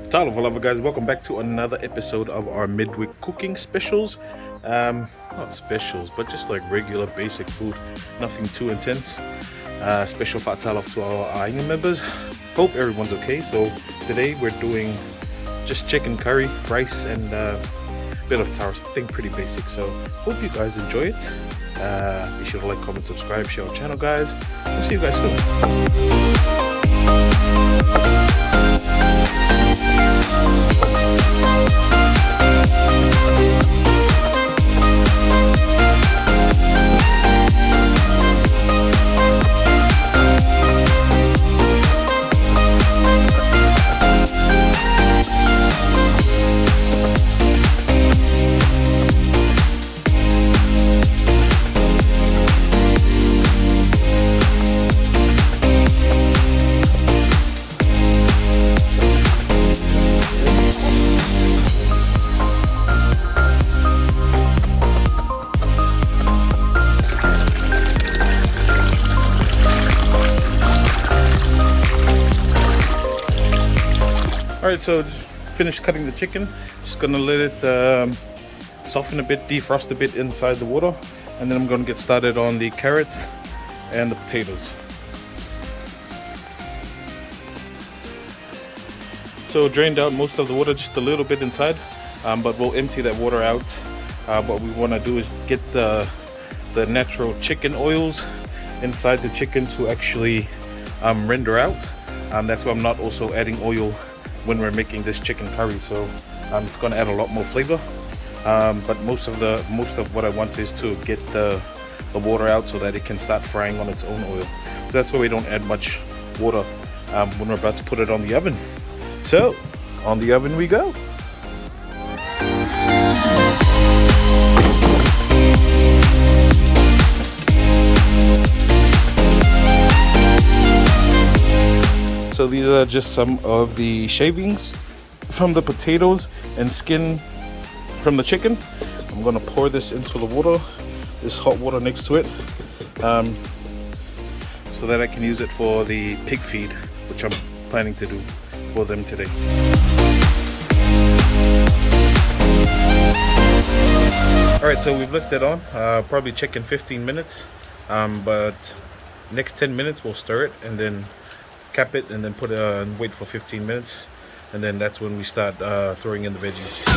Talo Valava guys, welcome back to another episode of our midweek cooking specials. Not specials, but just like regular basic food, nothing too intense. Special fatalaf to our Ainga members. Hope everyone's okay. So today we're doing just chicken curry, rice, and a bit of taro, something pretty basic. So hope you guys enjoy it. Be sure to like, comment, subscribe, share our channel, guys. We'll see you guys soon. Alright, so just finished cutting the chicken. Just gonna let it soften a bit, defrost a bit inside the water, and then I'm gonna get started on the carrots and the potatoes. So drained out most of the water, just a little bit inside, but we'll empty that water out. What we want to do is get the natural chicken oils inside the chicken to actually render out. That's why I'm not also adding oil when we're making this chicken curry, so it's going to add a lot more flavor. But most of what I want is to get the water out so that it can start frying on its own oil. So that's why we don't add much water when we're about to put it on the oven. So on the oven we go. So these are just some of the shavings from the potatoes and skin from the chicken. I'm gonna pour this into the water, this hot water next to it, so that I can use it for the pig feed, which I'm planning to do for them today. Alright, so we've left it on, probably check in 15 minutes, but next 10 minutes we'll stir it and then cap it and then put it and wait for 15 minutes, and then that's when we start throwing in the veggies.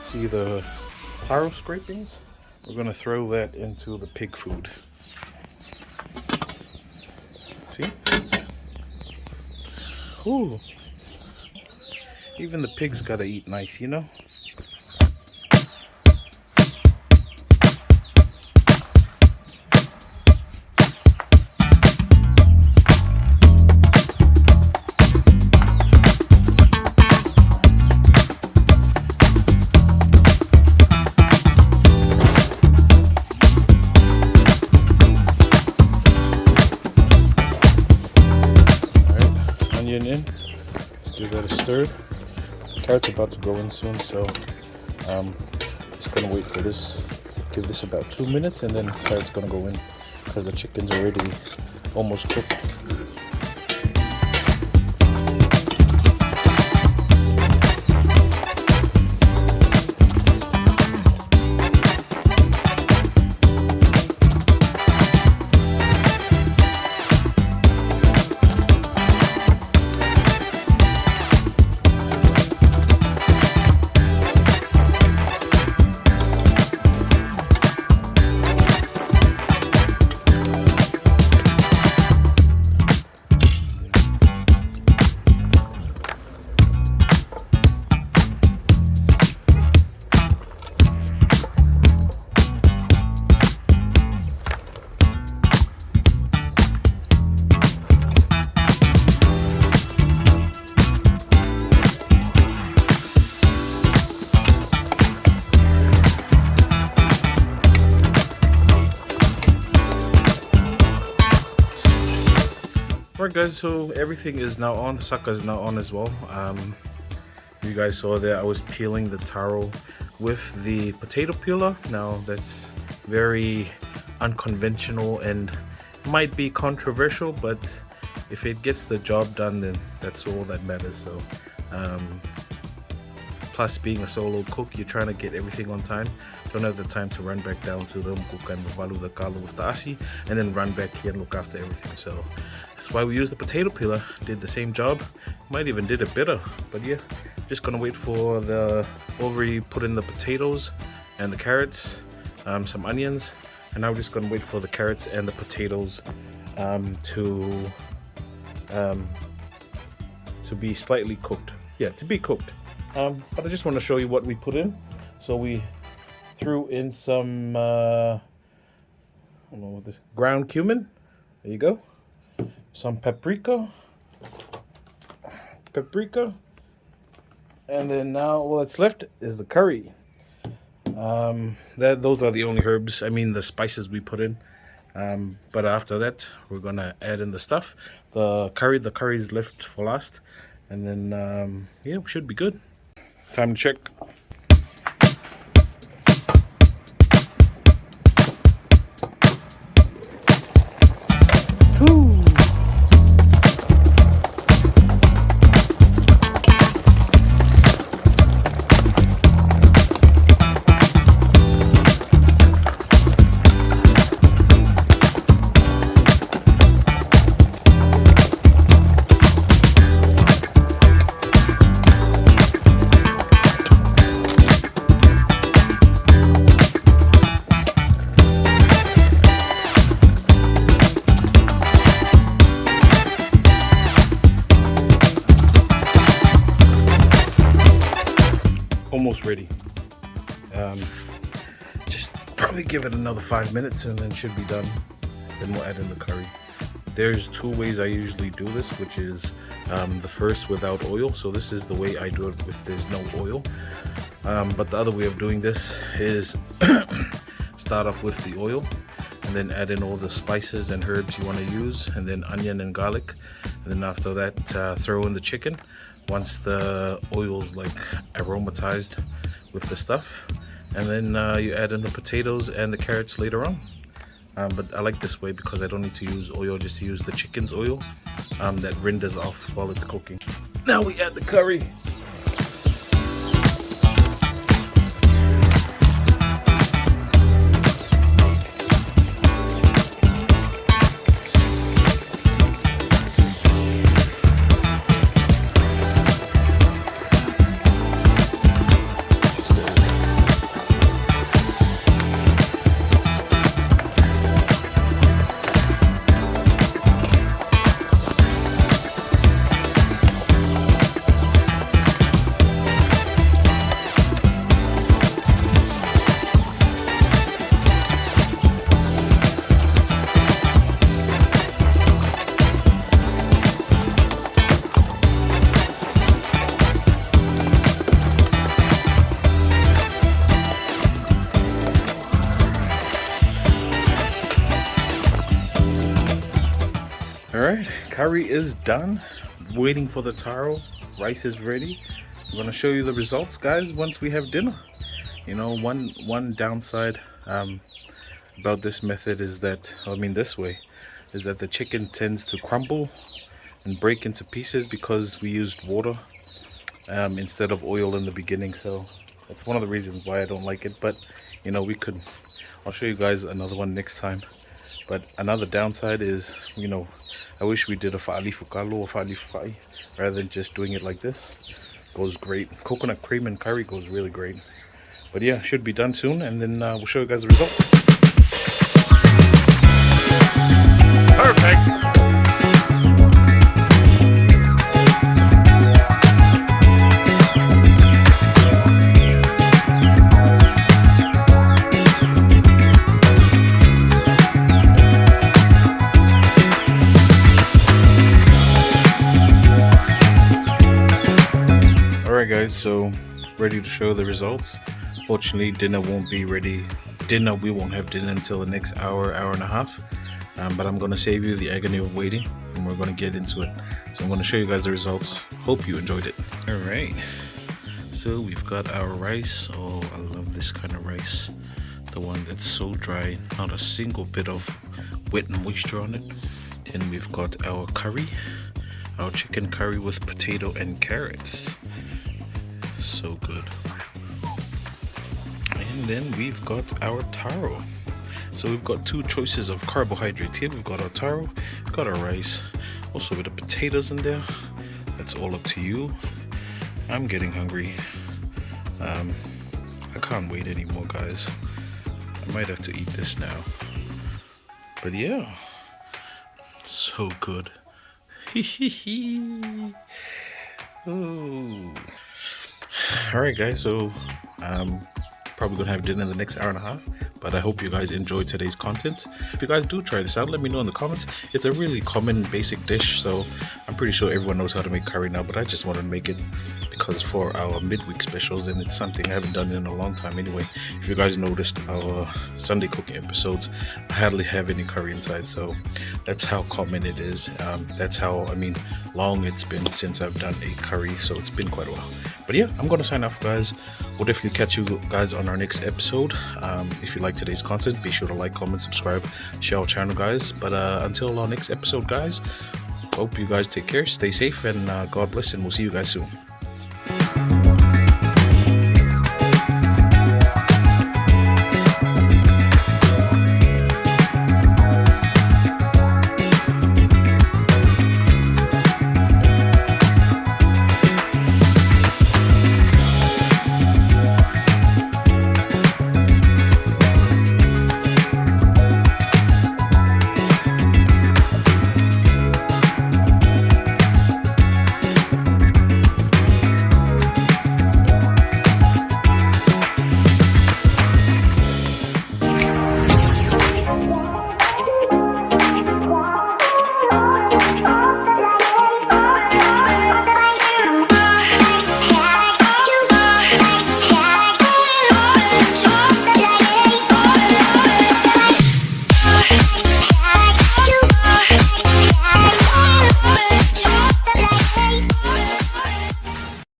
See the taro scrapings? We're gonna throw that into the pig food. Ooh. Even the pigs gotta eat nice, you know? In. Give that a stir. Carrot's about to go in soon, so just gonna wait for this. Give this about 2 minutes, and then carrot's gonna go in because the chicken's already almost cooked. Alright guys, so everything is now on. The saka is now on as well. You guys saw there I was peeling the taro with the potato peeler. Now that's very unconventional and might be controversial, but if it gets the job done, then that's all that matters. So plus being a solo cook, you're trying to get everything on time. Don't have the time to run back down to the umkuka and valu the kalo with the ashi and then run back here and look after everything. So that's why we used the potato peeler. Did the same job, might even did it better. But yeah, just gonna wait for the already put in the potatoes and the carrots, some onions, and now we're just gonna wait for the carrots and the potatoes to be slightly cooked. Yeah, to be cooked. But I just want to show you what we put in. So we threw in some I don't know what this, ground cumin. There you go. Some paprika, and then now all that's left is the curry. Those are the only herbs. I mean the spices we put in. But after that, we're gonna add in the stuff. The curry is left for last, and then yeah, we should be good. Time to check. Almost ready. Just probably give it another 5 minutes and then should be done. Then we'll add in the curry. There's two ways I usually do this, which is the first without oil. So this is the way I do it if there's no oil. But the other way of doing this is start off with the oil and then add in all the spices and herbs you want to use, and then onion and garlic, and then after that throw in the chicken once the oil's like aromatized with the stuff, and then you add in the potatoes and the carrots later on. But I like this way because I don't need to use oil, just use the chicken's oil that renders off while it's cooking. Now we add the curry. Alright, curry is done. Waiting for the taro. Rice is ready. I'm gonna show you the results, guys, once we have dinner. You know, one downside about this method is that, this way, is that the chicken tends to crumble and break into pieces because we used water instead of oil in the beginning. So that's one of the reasons why I don't like it. But you know, I'll show you guys another one next time. But another downside is, you know, I wish we did a fa'alifukalo or fa'alifai rather than just doing it like this. Goes great. Coconut cream and curry goes really great. But yeah, should be done soon, and then we'll show you guys the result. Perfect. Alright guys, so ready to show the results. Fortunately, dinner won't be ready. We won't have dinner until the next hour and a half. But I'm going to save you the agony of waiting, and we're going to get into it. So I'm going to show you guys the results. Hope you enjoyed it. Alright, so we've got our rice. Oh, I love this kind of rice. The one that's so dry, not a single bit of wet moisture on it. Then we've got our curry, our chicken curry with potato and carrots. So good. And then we've got our taro. So we've got two choices of carbohydrates here. We've got our taro, we've got our rice, also with the potatoes in there. That's all up to you. I'm getting hungry. I can't wait anymore, guys. I might have to eat this now. But yeah, so good. Oh. Alright guys, so probably gonna have dinner in the next hour and a half, but I hope you guys enjoyed today's content. If you guys do try this out, let me know in the comments. It's a really common basic dish, so I'm pretty sure everyone knows how to make curry now, but I just wanted to make it because for our midweek specials, and it's something I haven't done in a long time anyway. If you guys noticed our Sunday cooking episodes, I hardly have any curry inside, so that's how common it is. That's how long it's been since I've done a curry, so it's been quite a while. But yeah, I'm gonna sign off, guys. We'll definitely catch you guys on our next episode. If you like today's content, be sure to like, comment, subscribe, share our channel, guys. But until our next episode, guys, hope you guys take care, stay safe, and God bless, and we'll see you guys soon.